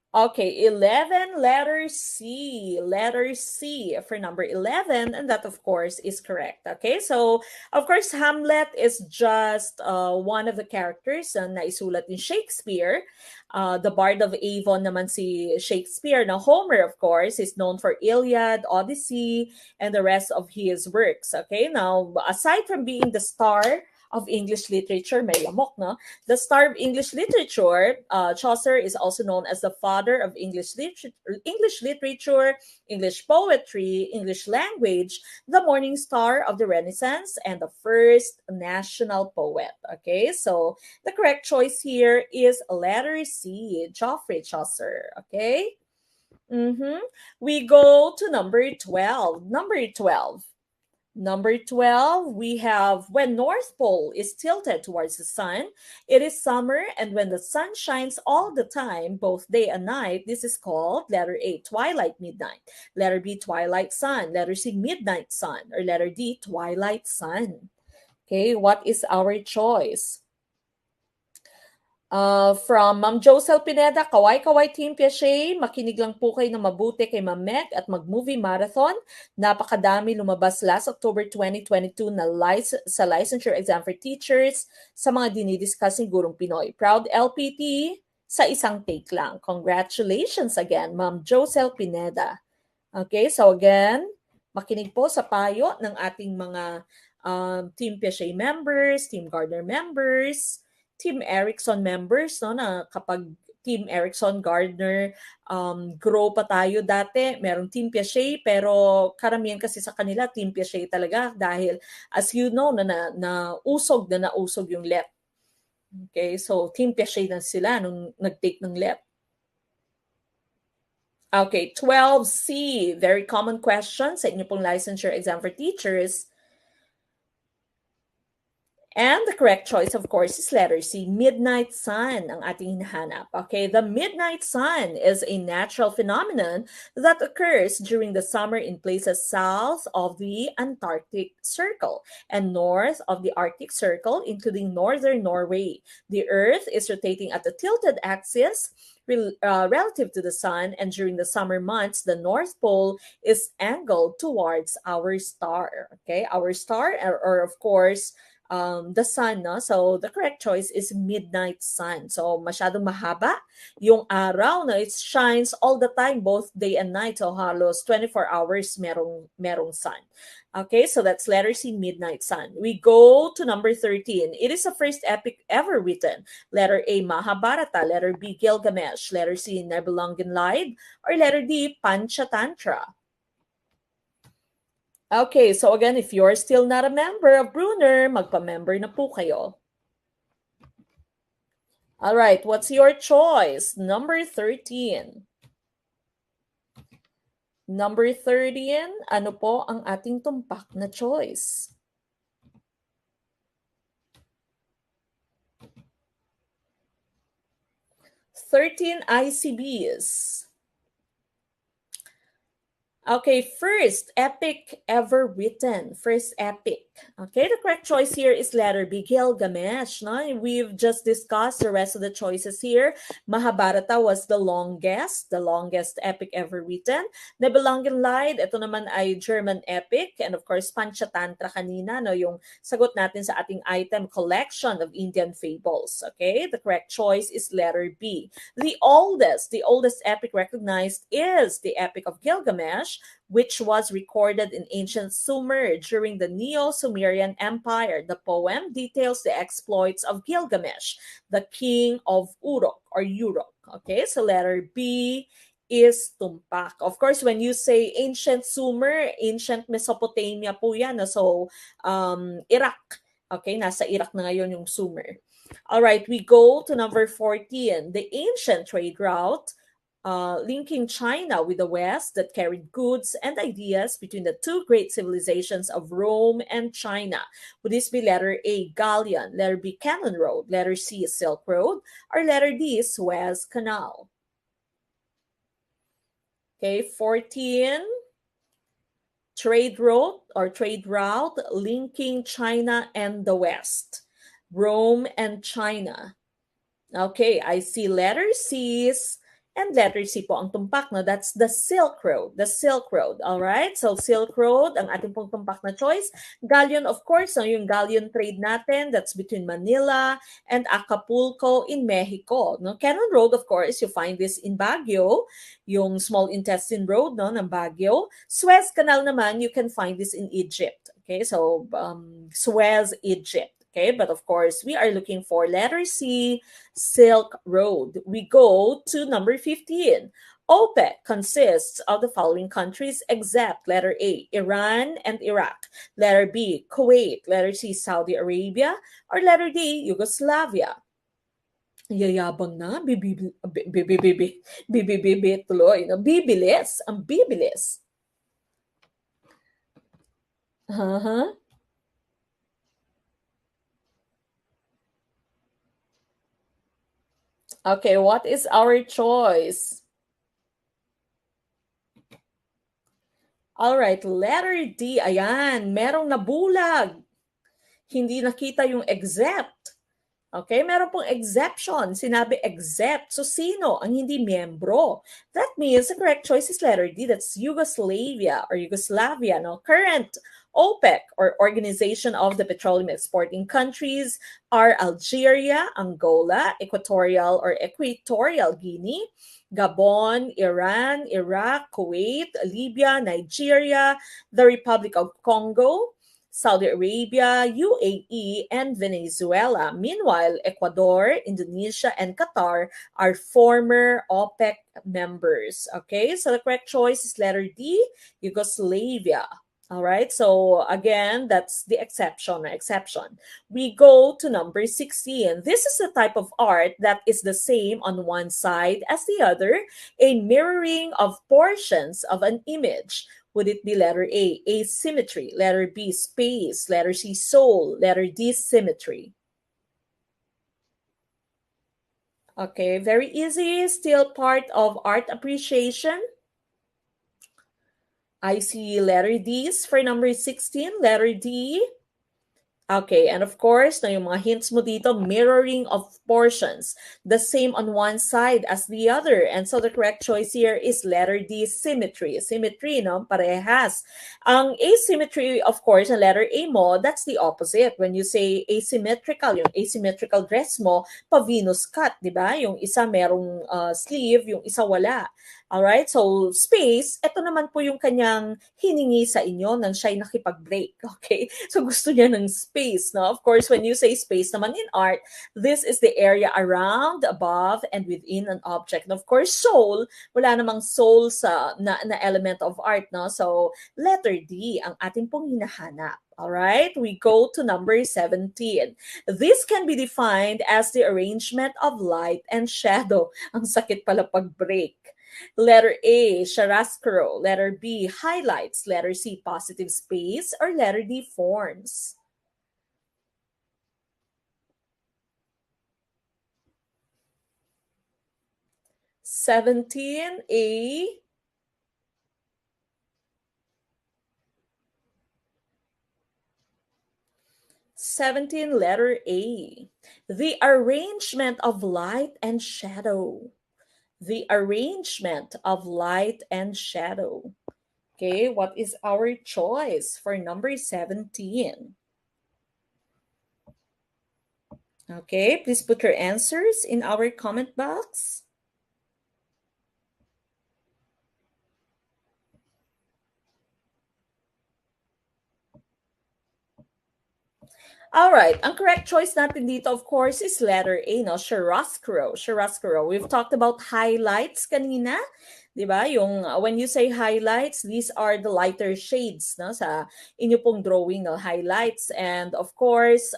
Okay, 11, letter C. Letter C for number 11, and that, of course, is correct. Okay, so, of course, Hamlet is just one of the characters na isulat ni Shakespeare. The Bard of Avon naman si Shakespeare. Now, Homer, of course, is known for Iliad, Odyssey, and the rest of his works. Okay, now, aside from being the star of English literature, may lamok, no? The star of English literature, Chaucer is also known as the father of English literature, English poetry, English language, the morning star of the Renaissance, and the first national poet. Okay, so the correct choice here is letter C, Geoffrey Chaucer. Okay, we go to number 12. Number 12. Number 12, we have when North Pole is tilted towards the sun, it is summer, and when the sun shines all the time, both day and night, this is called letter A, twilight midnight. Letter B, twilight sun. Letter C, midnight sun. Or letter D, twilight sun. Okay, what is our choice? From Ma'am Josel Pineda, Kaway-Kaway Team Piaget, makinig lang po kayo na mabuti kay Ma'am Meg at mag-movie marathon. Napakadami lumabas last October 2022 na sa licensure exam for teachers sa mga dinidiscuss ni Gurong Pinoy. Proud LPT sa isang take lang. Congratulations again, Ma'am Josel Pineda. Okay, so again, makinig po sa payo ng ating mga Team Piaget members, Team Gardner members, Team Erickson members, no, na kapag Team Erickson, Gardner, grow pa tayo dati, merong Team Piaget, pero karamihan kasi sa kanila, Team Piaget talaga dahil, as you know, na usog yung LEP. Okay, so Team Piaget na sila nung nag-take ng LEP. Okay, 12C, very common question sa inyo pong licensure exam for teachers. And the correct choice, of course, is letter C, midnight sun ang ating hinahanap. Okay, the midnight sun is a natural phenomenon that occurs during the summer in places south of the Antarctic Circle and north of the Arctic Circle, including northern Norway. The Earth is rotating at a tilted axis relative to the sun, and during the summer months, the North Pole is angled towards our star. Okay, our star, or of course, the sun, no? So, the correct choice is midnight sun. So, masyadong mahaba yung araw, no? It shines all the time, both day and night. So, halos 24 hours merong sun. Okay, so that's letter C, midnight sun. We go to number 13. It is the first epic ever written. Letter A, Mahabharata. Letter B, Gilgamesh. Letter C, Nibelungen Lied. Or letter D, Panchatantra. Okay, so again, if you're still not a member of Bruner, magpa-member na po kayo. All right, what's your choice? Number 13. Number 13, ano po ang ating tumpak na choice? 13 ICBs. Okay, first epic ever written. First epic. Okay, the correct choice here is letter B, Gilgamesh. No? We've just discussed the rest of the choices here. Mahabharata was the longest epic ever written. Nibelungen Lied, ito naman ay German epic. And of course, Panchatantra kanina, no? Yung sagot natin sa ating item, collection of Indian fables. Okay, the correct choice is letter B. The oldest epic recognized is the Epic of Gilgamesh, which was recorded in ancient Sumer during the Neo-Sumerian Empire. The poem details the exploits of Gilgamesh, the king of Uruk or Uruk. Okay, so letter B is tumpak. Of course, when you say ancient Sumer, ancient Mesopotamia po yan. So, Iraq. Okay, nasa Iraq na ngayon yung Sumer. All right, we go to number 14. The ancient trade route linking China with the West that carried goods and ideas between the two great civilizations of Rome and China. Would this be letter A, Galleon, letter B, Cannon Road, letter C, Silk Road, or letter D, Suez Canal? Okay, 14. Trade route linking China and the West. Rome and China. Okay, I see letter C's and letter C po ang tumpak, no? That's the Silk Road. The Silk Road, all right? So, Silk Road, ang ating pong tumpak na choice. Galleon, of course, no? Yung galleon trade natin, that's between Manila and Acapulco in Mexico, no? Cannon Road, of course, you find this in Baguio, yung small intestine road, no, ng Baguio. Suez Canal naman, you can find this in Egypt. Okay, so Suez, Egypt. Okay, but of course, we are looking for letter C, Silk Road. We go to number 15. OPEC consists of the following countries except letter A, Iran and Iraq, letter B, Kuwait, letter C, Saudi Arabia, or letter D, Yugoslavia. Yayabang na, bibibi tuloy. Bibilis, ang bibilis. Uh-huh. Okay, what is our choice? All right, letter D. Ayan, merong nabulag. Hindi nakita yung except. Okay, meron pong exception. Sinabi except. So, sino ang hindi miyembro? That means the correct choice is letter D. That's Yugoslavia or Yugoslavia, no? Current OPEC or Organization of the Petroleum Exporting Countries are Algeria, Angola, Equatorial Guinea, Gabon, Iran, Iraq, Kuwait, Libya, Nigeria, the Republic of Congo, Saudi Arabia, UAE, and Venezuela. Meanwhile, Ecuador, Indonesia, and Qatar are former OPEC members. Okay, so the correct choice is letter D, Yugoslavia. All right, so again, that's the exception. We go to number 16. This is the type of art that is the same on one side as the other, a mirroring of portions of an image. Would it be letter A, asymmetry, letter B, space, letter C, soul, letter D, symmetry? Okay, very easy, still part of art appreciation. I see letter D's for number 16, letter D. Okay, and of course, na yung mga hints mo dito, mirroring of portions, the same on one side as the other. And so the correct choice here is letter D, symmetry. Symmetry, no? Parehas. Ang asymmetry, of course, ang letter A mo, that's the opposite. When you say asymmetrical, yung asymmetrical dress mo, pa-Venus cut, di ba? Yung isa merong sleeve, yung isa wala. Alright, so space, ito naman po yung kanyang hiningi sa inyo nang siya'y nakipag-break. Okay? So gusto niya ng space, no? Of course, when you say space naman in art, this is the area around, above, and within an object. And of course, soul, wala namang soul sa na element of art, no? So letter D ang ating pong hinahanap. All right, we go to number 17. This can be defined as the arrangement of light and shadow. Ang sakit pala pag-break. Letter A, chiaroscuro. Letter B, highlights. Letter C, positive space. Or letter D, forms. #17, A. #17, letter A. The arrangement of light and shadow. The arrangement of light and shadow. Okay, what is our choice for number 17? Okay, please put your answers in our comment box. All right, ang correct choice natin dito, of course, is letter A, no? Chiaroscuro. Chiaroscuro. We've talked about highlights kanina. Diba? Yung when you say highlights, these are the lighter shades, no? Sa inyo pong drawing, no? Highlights. And of course,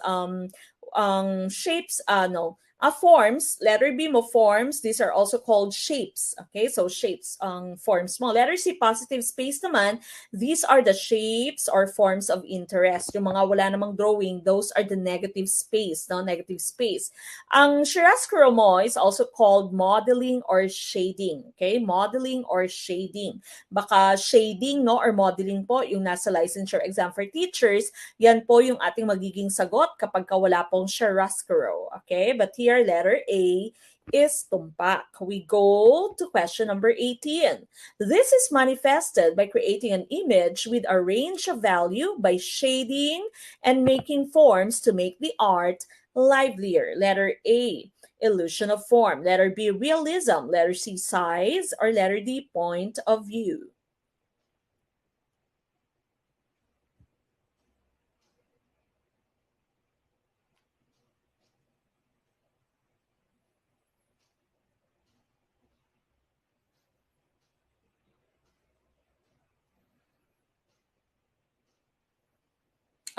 shapes, no, forms, letter B mo forms, these are also called shapes. Okay, so shapes, forms mo. Letter C, positive space naman, these are the shapes or forms of interest. Yung mga wala namang drawing, those are the negative space, no? Negative space. Ang chiaroscuro mo is also called modeling or shading. Okay, modeling or shading. Baka shading, no, or modeling po, yung nasa licensure exam for teachers, yan po yung ating magiging sagot kapag wala pong chiaroscuro. Okay, but here, letter A is tumpak. We go to question number 18. This is manifested by creating an image with a range of value by shading and making forms to make the art livelier. Letter A, illusion of form. Letter B, realism. Letter C, size. Or letter D, point of view.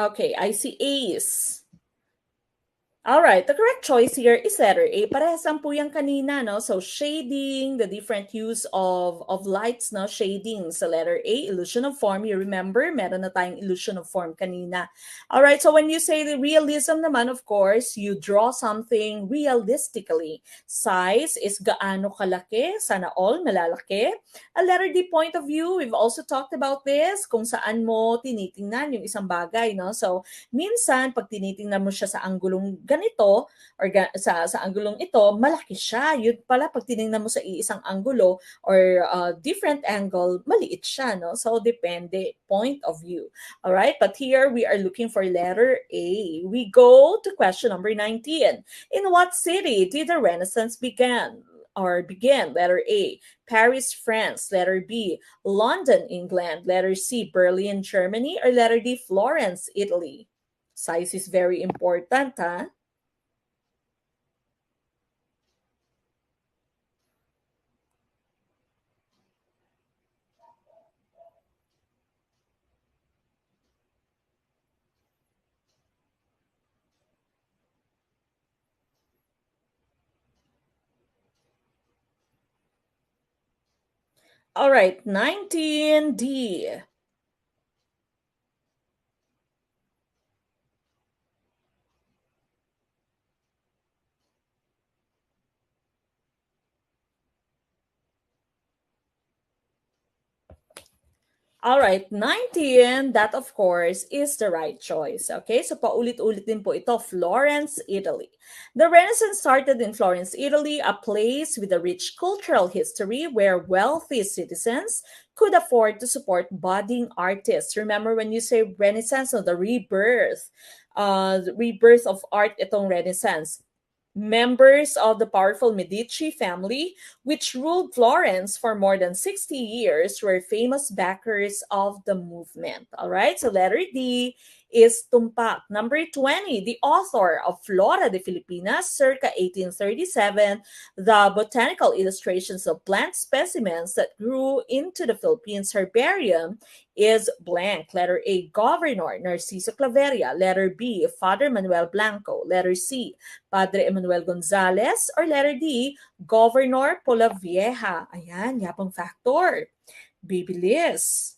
Okay, I see A's. All right, the correct choice here is letter A. Parehas lang po yan kanina, no? So shading, the different use of lights, no? Shading sa letter A, illusion of form. You remember, meron na tayong illusion of form kanina. All right, so when you say the realism naman, of course, you draw something realistically. Size is gaano kalaki, sana all malalaki. A letter D point of view, we've also talked about this, kung saan mo tinitingnan yung isang bagay, no? So minsan, pag tinitingnan mo siya sa anggulong ganito or sa anggulong ito, malaki siya. Yun pala, pag tiningnan mo sa iisang anggulo or different angle, maliit siya. No? So, depende. Point of view. All right? But here, we are looking for letter A. We go to question number 19. In what city did the Renaissance begin? Letter A, Paris, France. Letter B, London, England. Letter C, Berlin, Germany. Or letter D, Florence, Italy. Size is very important, huh? All right, 19D. All right, 19, that of course is the right choice. Okay, so paulit-ulit din po ito, Florence, Italy. The Renaissance started in Florence, Italy, a place with a rich cultural history where wealthy citizens could afford to support budding artists. Remember when you say Renaissance, so the rebirth of art itong Renaissance. Members of the powerful Medici family, which ruled Florence for more than 60 years, were famous backers of the movement. All right, so letter D is tumpak. Number 20, the author of Flora de Filipinas, circa 1837, the botanical illustrations of plant specimens that grew into the Philippines herbarium, is blank. Letter A, Governor Narciso Claveria. Letter B, Father Manuel Blanco. Letter C, Padre Emmanuel Gonzalez. Or letter D, Governor Polavieja. Ayan, yapang factor. Bibilis.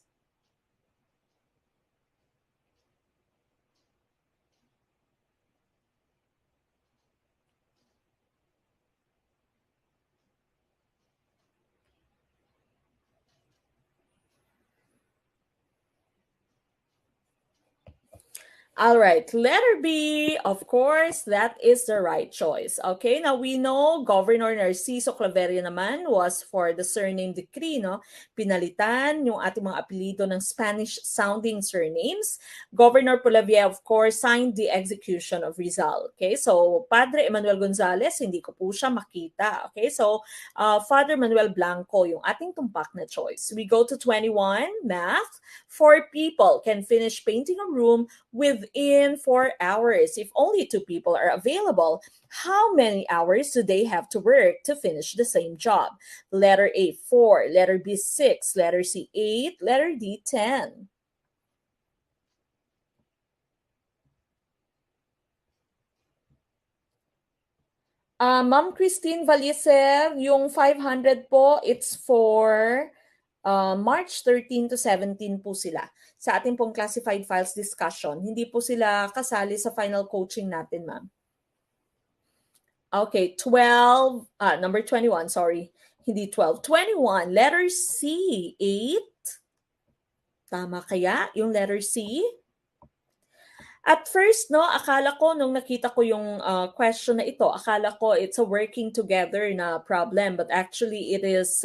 All right, letter B, of course, that is the right choice. Okay, now we know Governor Narciso Claveria naman was for the surname decree, no? Pinalitan yung ating mga apelido ng Spanish-sounding surnames. Governor Polavia, of course, signed the execution of Rizal. Okay, so Padre Emmanuel Gonzalez, hindi ko po siya makita. Okay, so Father Manuel Blanco, yung ating tumpak na choice. We go to 21, math. 4 people can finish painting a room within 4 hours. If only 2 people are available, how many hours do they have to work to finish the same job? Letter A, 4. Letter B, 6. Letter C, 8. Letter D, 10. Ma'am Christine Valiser, yung 500 po, it's for March 13 to 17 po sila sa ating pong classified files discussion. Hindi po sila kasali sa final coaching natin, ma'am. Okay, 12, number 21, sorry. Hindi 12, 21. Letter C, 8. Tama kaya yung letter C? At first, no, akala ko nung nakita ko yung question na ito, akala ko it's a working together na problem, but actually it is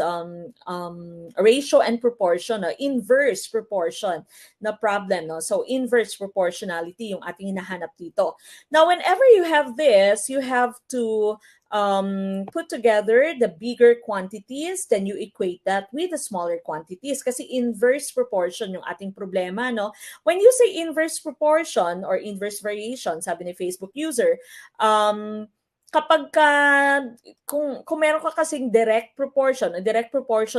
ratio and proportion, inverse proportion na problem. No? So inverse proportionality yung ating hinahanap dito. Now, whenever you have this, you have to put together the bigger quantities, then you equate that with the smaller quantities. Kasi inverse proportion yung ating problema, no? When you say inverse proportion or inverse variation, sabi ni Facebook user, kapag kung meron ka kasing direct proportion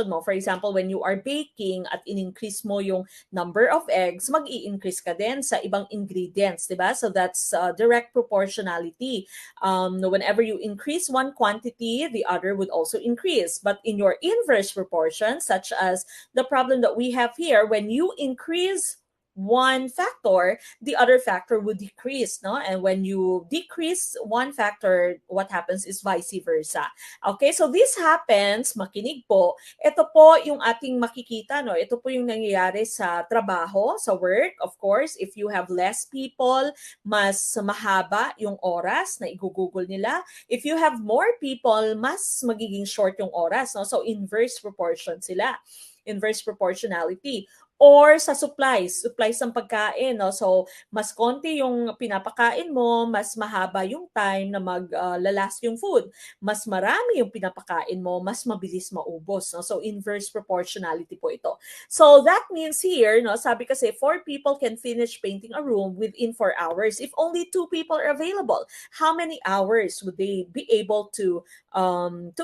mo, for example, when you are baking at in-increase mo yung number of eggs, mag-i-increase ka din sa ibang ingredients, di ba? So that's direct proportionality. Whenever you increase one quantity, the other would also increase. But in your inverse proportion, such as the problem that we have here, when you increase one factor, the other factor would decrease, no? And when you decrease one factor, what happens is vice versa. Okay, so this happens, makinig po, ito po yung ating makikita, no? Ito po yung nangyayari sa trabaho, sa work. Of course, if you have less people, mas mahaba yung oras na igugugol nila. If you have more people, mas magiging short yung oras, no? So inverse proportion sila. Inverse proportionality. Or sa supplies ng pagkain, no? So mas konti yung pinapakain mo, mas mahaba yung time na maglalast yung food. Mas marami yung pinapakain mo, mas mabilis maubos, no? So inverse proportionality po ito. So that means here, no, sabi kasi 4 people can finish painting a room within 4 hours. If only 2 people are available, how many hours would they be able to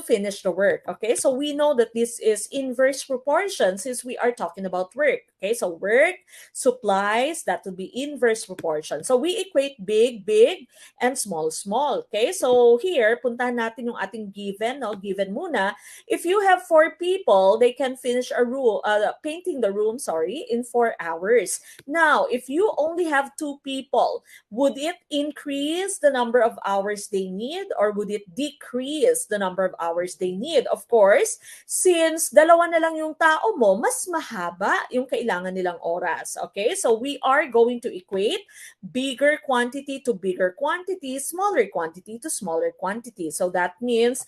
finish the work? Okay, so we know that this is inverse proportion since we are talking about work. Okay, so work, supplies, that would be inverse proportion. So we equate big, big, and small, small. Okay, so here, puntahan natin yung ating given, no? Given muna. If you have 4 people, they can finish painting the room, in 4 hours. Now, if you only have 2 people, would it increase the number of hours they need or would it decrease the number of hours they need? Of course, since dalawa na lang yung tao mo, mas mahaba yung kailangan nilang oras. Okay? So we are going to equate bigger quantity to bigger quantity, smaller quantity to smaller quantity. So that means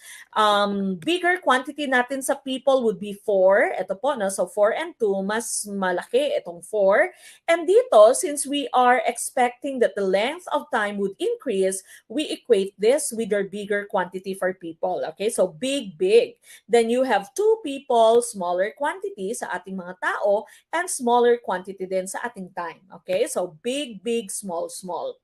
bigger quantity natin sa people would be 4. Ito po, no? So 4 and 2, mas malaki itong 4. And dito, since we are expecting that the length of time would increase, we equate this with our bigger quantity for people. Okay? So big, big. Then you have 2 people, smaller quantity sa ating mga tao, and smaller quantity din sa ating time. Okay? So big, big, small, small.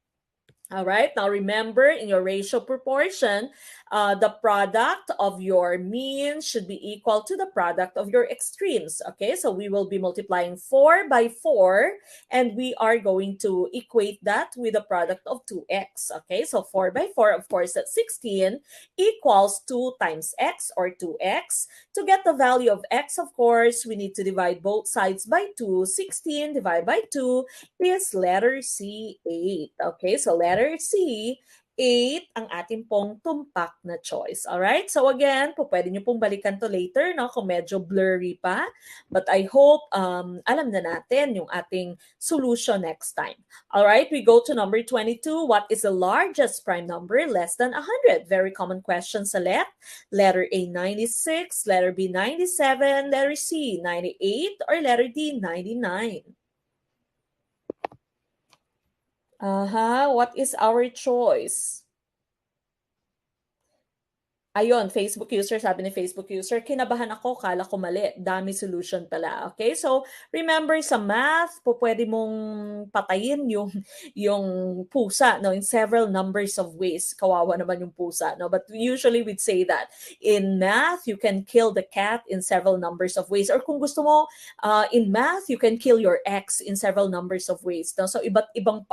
All right, now remember in your ratio proportion, the product of your means should be equal to the product of your extremes. Okay, so we will be multiplying 4 by 4 and we are going to equate that with the product of 2x. Okay, so 4 by 4, of course, that's 16 equals 2 times x or 2x. To get the value of x, of course, we need to divide both sides by 2. 16 divided by 2 is letter C, 8. Okay, so letter C, 8 ang ating pong tumpak na choice. Alright? So again, pwede nyo pong balikan to later, no? Kung medyo blurry pa. But I hope alam na natin yung ating solution next time. Alright, we go to number 22. What is the largest prime number less than 100? Very common question sa LET. Letter A, 96. Letter B, 97. Letter C, 98. Or letter D, 99. What is our choice? Ayun, Facebook user, sabi ni Facebook user, kinabahan ako, kala ko mali. Dami solution pala. Okay, so remember sa math, pwede mong patayin yung pusa, no, in several numbers of ways. Kawawa naman yung pusa, no? But usually we'd say that in math, you can kill the cat in several numbers of ways. Or kung gusto mo, in math, you can kill your ex in several numbers of ways. No? So iba't ibang